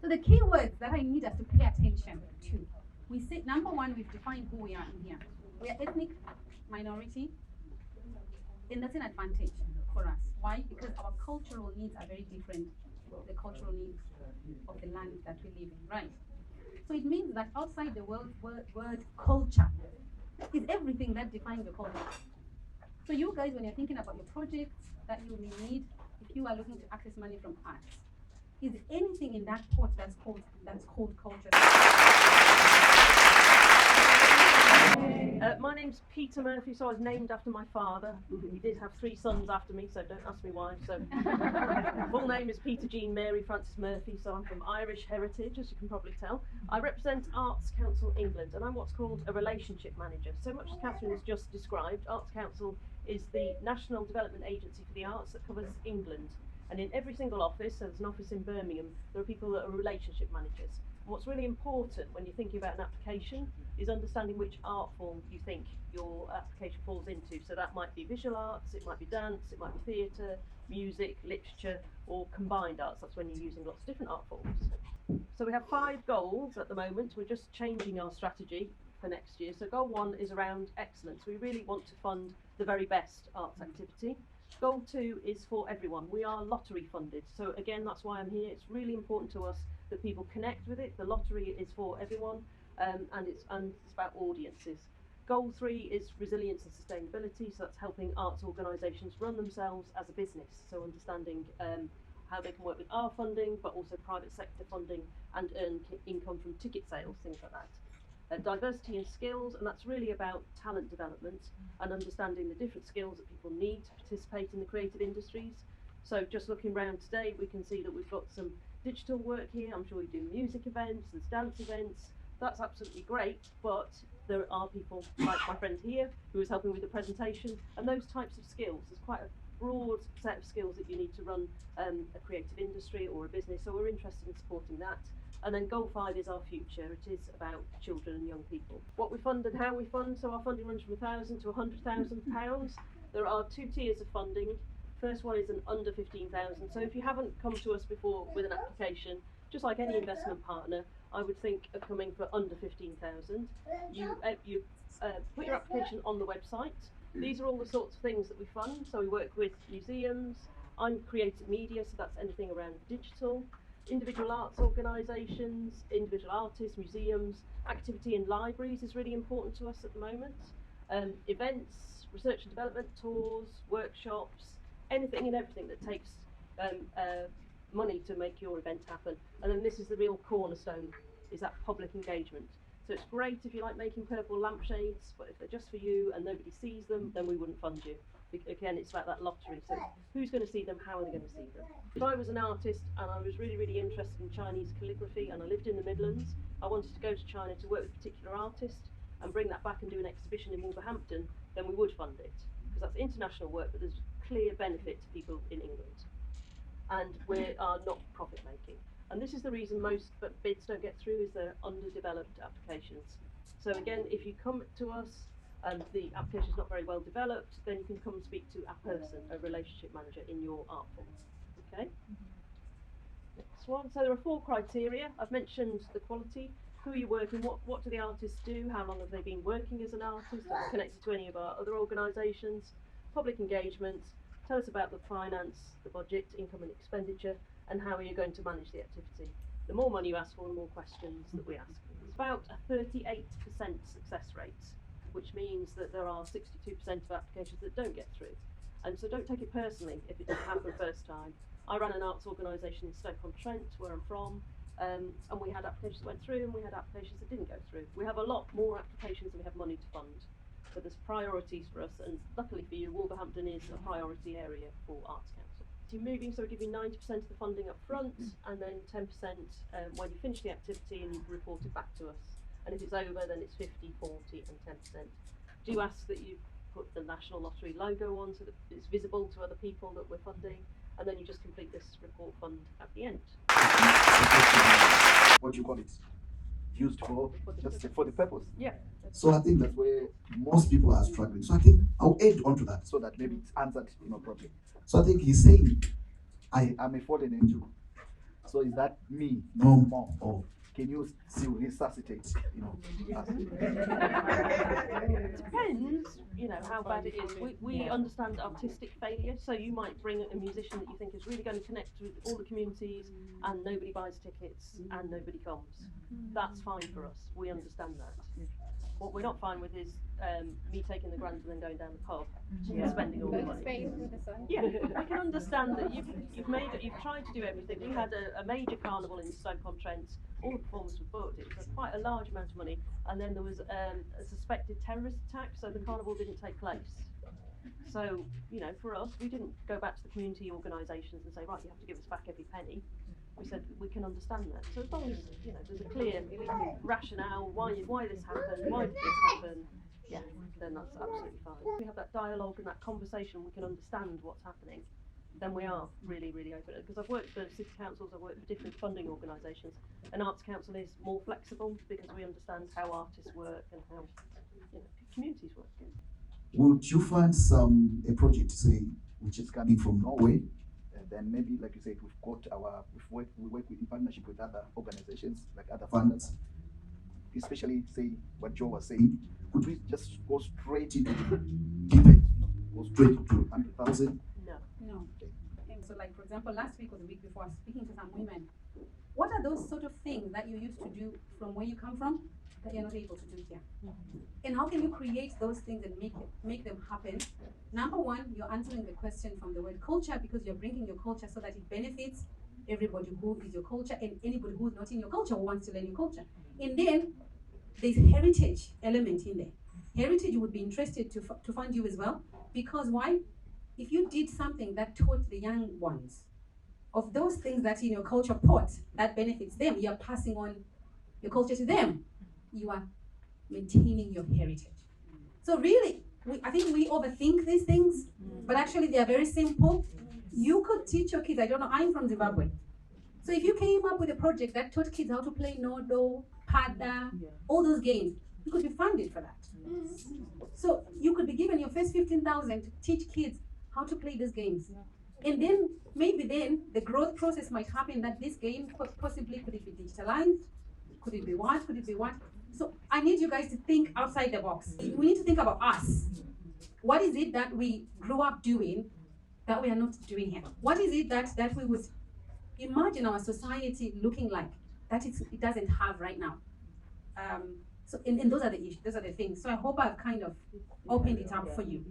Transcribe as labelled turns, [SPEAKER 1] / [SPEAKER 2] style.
[SPEAKER 1] So the key words that I need us to pay attention to. We say, number one, we've defined who we are in here. We are ethnic minority, and that's an advantage for us. Why? Because our cultural needs are very different from the cultural needs of the land that we live in, right? So it means that outside the word culture is everything that defines your culture. So you guys, when you're thinking about your projects that you may need, if you are looking to access money from arts, is anything in that pot that's called culture?
[SPEAKER 2] My name's Peter Murphy, so I was named after my father. He did have 3 sons after me, so don't ask me why. So, full name is Peter Jean Mary Francis Murphy, so I'm from Irish heritage, as you can probably tell. I represent Arts Council England, and I'm what's called a relationship manager. So much as Catherine has just described, Arts Council is the national development agency for the arts that covers England. And in every single office, so there's an office in Birmingham, there are people that are relationship managers. And what's really important when you're thinking about an application is understanding which art form you think your application falls into. So that might be visual arts, it might be dance, it might be theatre, music, literature, or combined arts. That's when you're using lots of different art forms. So we have 5 goals at the moment. We're just changing our strategy for next year. So goal 1 is around excellence. We really want to fund the very best arts activity. Goal 2 is for everyone. We are lottery funded. So again, that's why I'm here. It's really important to us that people connect with it. The lottery is for everyone, and it's about audiences. Goal 3 is resilience and sustainability. So that's helping arts organisations run themselves as a business. So understanding how they can work with our funding, but also private sector funding, and earn income from ticket sales, things like that. Diversity and skills, and that's really about talent development and understanding the different skills that people need to participate in the creative industries. So just looking around today, we can see that we've got some digital work here. I'm sure you do music events, there's dance events. That's absolutely great, but there are people like my friend here who is helping with the presentation, and those types of skills. There's quite a broad set of skills that you need to run a creative industry or a business, so we're interested in supporting that. And then goal 5 is our future. It is about children and young people. What we fund and how we fund. So our funding runs from £1,000 to £100,000. There are 2 tiers of funding. First one is an under 15,000. So if you haven't come to us before with an application, just like any investment partner, I would think of coming for under 15,000. You put your application on the website. These are all the sorts of things that we fund. So we work with museums. I'm creative media, so that's anything around digital. Individual arts organisations, individual artists, museums. Activity in libraries is really important to us at the moment. Events, research and development, tours, workshops, anything and everything that takes money to make your event happen. And then this is the real cornerstone, is that public engagement. So it's great if you like making purple lampshades, but if they're just for you and nobody sees them, then we wouldn't fund you. Again, it's about that lottery. So who's going to see them? How are they going to see them? If I was an artist and I was really, really interested in Chinese calligraphy and I lived in the Midlands, I wanted to go to China to work with a particular artist and bring that back and do an exhibition in Wolverhampton, then we would fund it. Because that's international work, but there's clear benefit to people in England. And we are not profit making. And this is the reason most bids don't get through, is they're underdeveloped applications. So again, if you come to us and the application is not very well developed, then you can come and speak to a person, a relationship manager in your art form. Okay? Next one. So there are 4 criteria. I've mentioned the quality. Who are you working? What do the artists do? How long have they been working as an artist? Are they connected to any of our other organisations? Public engagement. Tell us about the finance, the budget, income and expenditure, and how are you going to manage the activity. The more money you ask for, the more questions that we ask. It's about a 38% success rate, which means that there are 62% of applications that don't get through. And so don't take it personally if it doesn't happen first time. I ran an arts organisation in Stoke-on-Trent, where I'm from, and we had applications that went through and we had applications that didn't go through. We have a lot more applications than we have money to fund. So there's priorities for us, and luckily for you, Wolverhampton is a priority area for Arts Council. So you're moving, so we give you 90% of the funding up front, and then 10% when you finish the activity and you report it back to us. And if it's over, then it's 50, 40 and 10%. Do ask that you put the National Lottery logo on so that it's visible to other people that we're funding, and then you just complete this report fund at the end.
[SPEAKER 3] What do you call it? Used for just for the purpose.
[SPEAKER 2] Yeah.
[SPEAKER 3] So I think that's where most people are struggling. So I think I'll add on to that so that maybe it's answered properly. So I think he's saying, I am a fallen angel.
[SPEAKER 4] So is that me?
[SPEAKER 3] No.
[SPEAKER 4] More. Or can you still resuscitate, us?
[SPEAKER 2] It depends, how bad it is. We understand artistic failure, so you might bring a musician that you think is really going to connect with all the communities and nobody buys tickets and nobody comes. That's fine for us, we understand that. What we're not fine with is me taking the grant and then going down the pub and spending all the money. Yeah, I can understand that you've tried to do everything. We had a major carnival in Stoke-on-Trent. All the performance was booked. It was quite a large amount of money, and then there was a suspected terrorist attack, so the carnival didn't take place. So, for us, we didn't go back to the community organisations and say, right, you have to give us back every penny. We said we can understand that. So as long as there's a clear rationale why this happened, why did this happen, yeah, then that's absolutely fine. If we have that dialogue and that conversation, we can understand what's happening. Then we are really, really open. Because I've worked for city councils, I've worked for different funding organisations. An arts council is more flexible because we understand how artists work and how communities work.
[SPEAKER 3] Would you fund a project, say, which is coming from Norway?
[SPEAKER 4] Then maybe, like you said, we work in partnership with other organizations, like other
[SPEAKER 3] Funders,
[SPEAKER 4] especially, say, what Joe was saying. Could we just go straight into
[SPEAKER 3] keep it, go straight to 100,000?
[SPEAKER 1] No. And so, like, for example, last week or the week before, I was speaking to some women. What are those sort of things that you used to do from where you come from that you're not able to do here? And how can you create those things and make them happen? Number one, you're answering the question from the word culture, because you're bringing your culture so that it benefits everybody who is your culture and anybody who's not in your culture who wants to learn your culture. And then there's heritage element in there. Heritage would be interested to fund you as well, because why? If you did something that taught the young ones of those things that in your culture pot that benefits them, you're passing on your culture to them. You are maintaining your heritage. So really, I think we overthink these things, but actually they are very simple. You could teach your kids, I don't know, I'm from Zimbabwe. So if you came up with a project that taught kids how to play Nodo, Pada, all those games, you could be funded for that. So you could be given your first 15,000 to teach kids how to play these games. And then maybe then the growth process might happen that this game possibly could it be digitalized? Could it be what? Could it be what? So I need you guys to think outside the box. We need to think about us. What is it that we grew up doing that we are not doing here? What is it that we would imagine our society looking like that it doesn't have right now? So and those are the issues, those are the things. So I hope I've kind of opened it up for you.